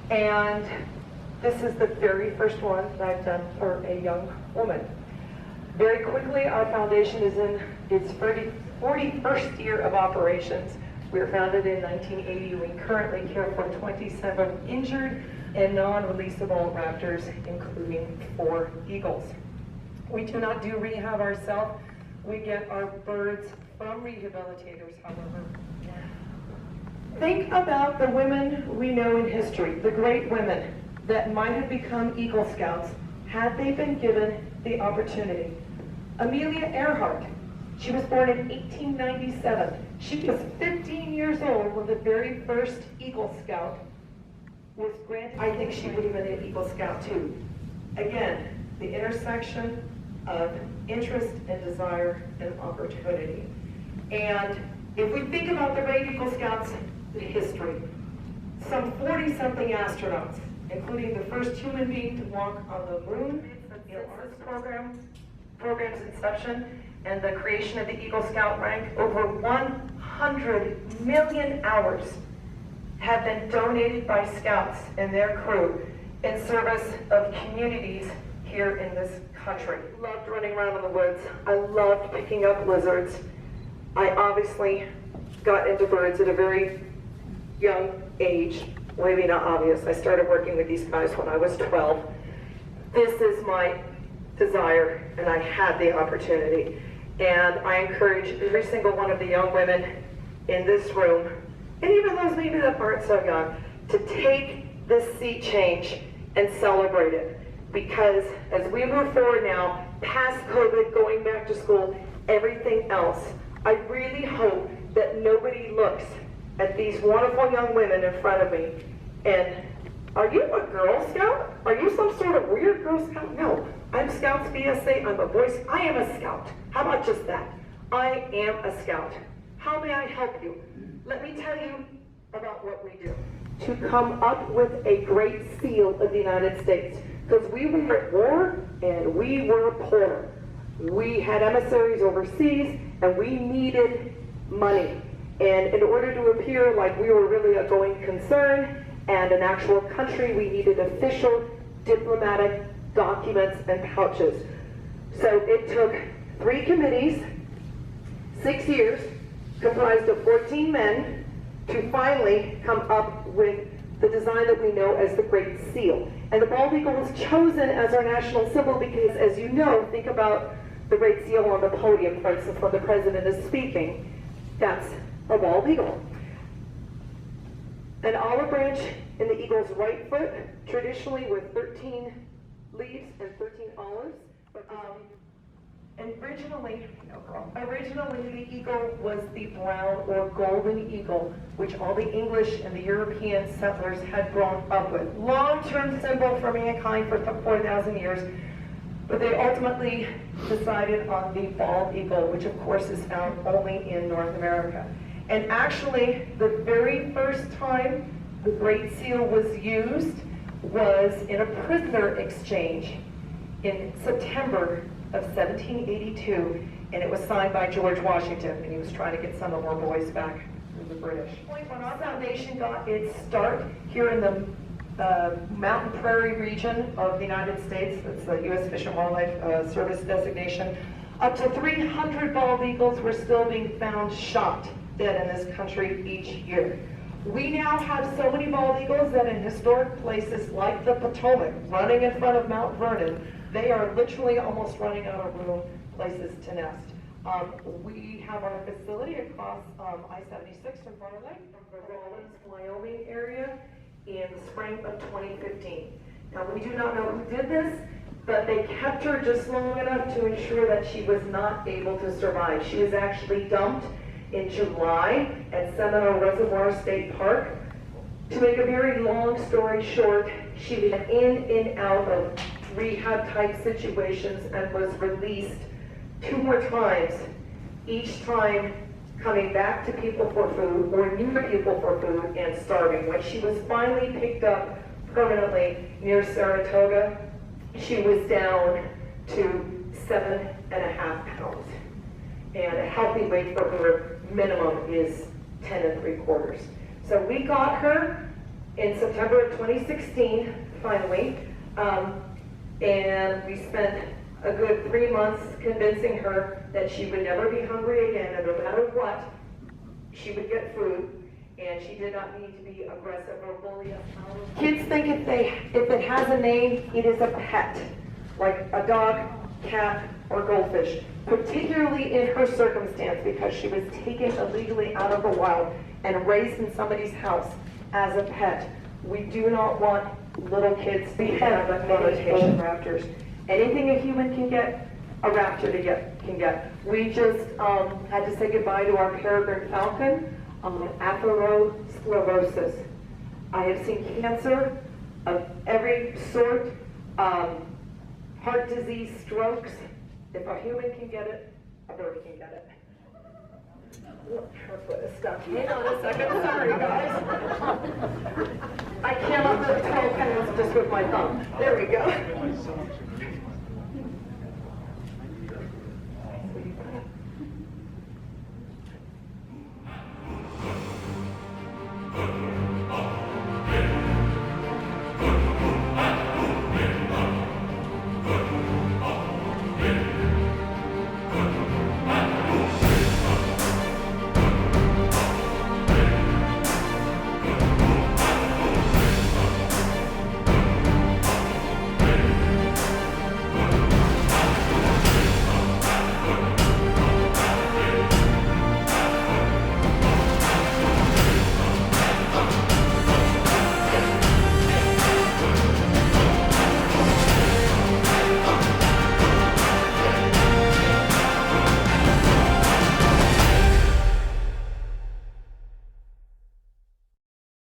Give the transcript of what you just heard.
And this is the very first one that I've done for a young woman. Very quickly, our foundation is in its 41st year of operations. We were founded in 1980. We currently care for 27 injured and non-releasable raptors, including 4 eagles. We do not do rehab ourselves. We get our birds from rehabilitators, however. Think about the women we know in history, the great women that might have become Eagle Scouts had they been given the opportunity. Amelia Earhart, she was born in 1897. She was 15 years old when the very first Eagle Scout was granted. I think she would have been an Eagle Scout too. Again, the intersection of interest and desire and opportunity. And if we think about the great Eagle Scouts history, some 40-something astronauts, including the first human being to walk on the moon, program's inception, and the creation of the Eagle Scout rank, over 100 million hours have been donated by Scouts and their crew in service of communities here in this country. Loved running around in the woods. I loved picking up lizards. I obviously got into birds at a very young age. Maybe not obvious. I started working with these guys when I was 12. This is my desire, and I had the opportunity. And I encourage every single one of the young women in this room, and even those maybe that aren't so young, to take this sea change and celebrate it. Because as we move forward now, past COVID, going back to school, everything else, I really hope that nobody looks at these wonderful young women in front of me and, are you a Girl Scout? Are you some sort of weird Girl Scout? No, I'm Scouts BSA, I'm a voice, I am a Scout. How about just that? I am a Scout. How may I help you? Let me tell you about what we do. To come up with a great seal of the United States. Because we were at war and we were poor. We had emissaries overseas and we needed money. And in order to appear like we were really a going concern and an actual country, we needed official diplomatic documents and pouches. So it took 3 committees, 6 years, comprised of 14 men, to finally come up with the design that we know as the Great Seal. And the bald eagle was chosen as our national symbol because, as you know, think about the Great Seal on the podium, for instance, when the president is speaking. That's a bald eagle. An olive branch in the eagle's right foot, traditionally with 13 leaves and 13 olives. And originally, the eagle was the brown or golden eagle, which all the English and the European settlers had grown up with. Long-term symbol for mankind for 4,000 years, but they ultimately decided on the bald eagle, which of course is found only in North America. And actually, the very first time the Great Seal was used was in a prisoner exchange in September of 1782, and it was signed by George Washington, and he was trying to get some of our boys back from the British. When our foundation got its start here in the mountain prairie region of the United States, that's the U.S. Fish and Wildlife Service designation, up to 300 bald eagles were still being found shot dead in this country each year. We now have so many bald eagles that in historic places like the Potomac, running in front of Mount Vernon, they are literally almost running out of room, places to nest. We have our facility across I-76 in Bartlett from the Rawlins, Wyoming area in the spring of 2015. Now, we do not know who did this, but they kept her just long enough to ensure that she was not able to survive. She was actually dumped in July at Seminole Reservoir State Park. To make a very long story short, she went in and out of rehab type situations and was released 2 more times, each time coming back to people for food or new people for food and starving. When she was finally picked up permanently near Saratoga, she was down to 7.5 pounds. And a healthy weight for her minimum is 10 3/4. So we got her in September of 2016, finally, and we spent a good 3 months convincing her that she would never be hungry again, and no matter what, she would get food, and she did not need to be aggressive or bully us. Kids think if it has a name, it is a pet, like a dog, cat, or goldfish, particularly in her circumstance because she was taken illegally out of the wild and raised in somebody's house as a pet. We do not want little kids to have a connotation raptors. Anything a human can get, a raptor can get. We just had to say goodbye to our peregrine falcon, atherosclerosis. I have seen cancer of every sort, heart disease, strokes. If a human can get it, a bird can get it. Her foot is stuck. Hang on a second. Sorry, guys. I cannot lift 12 pounds just with my thumb. There we go.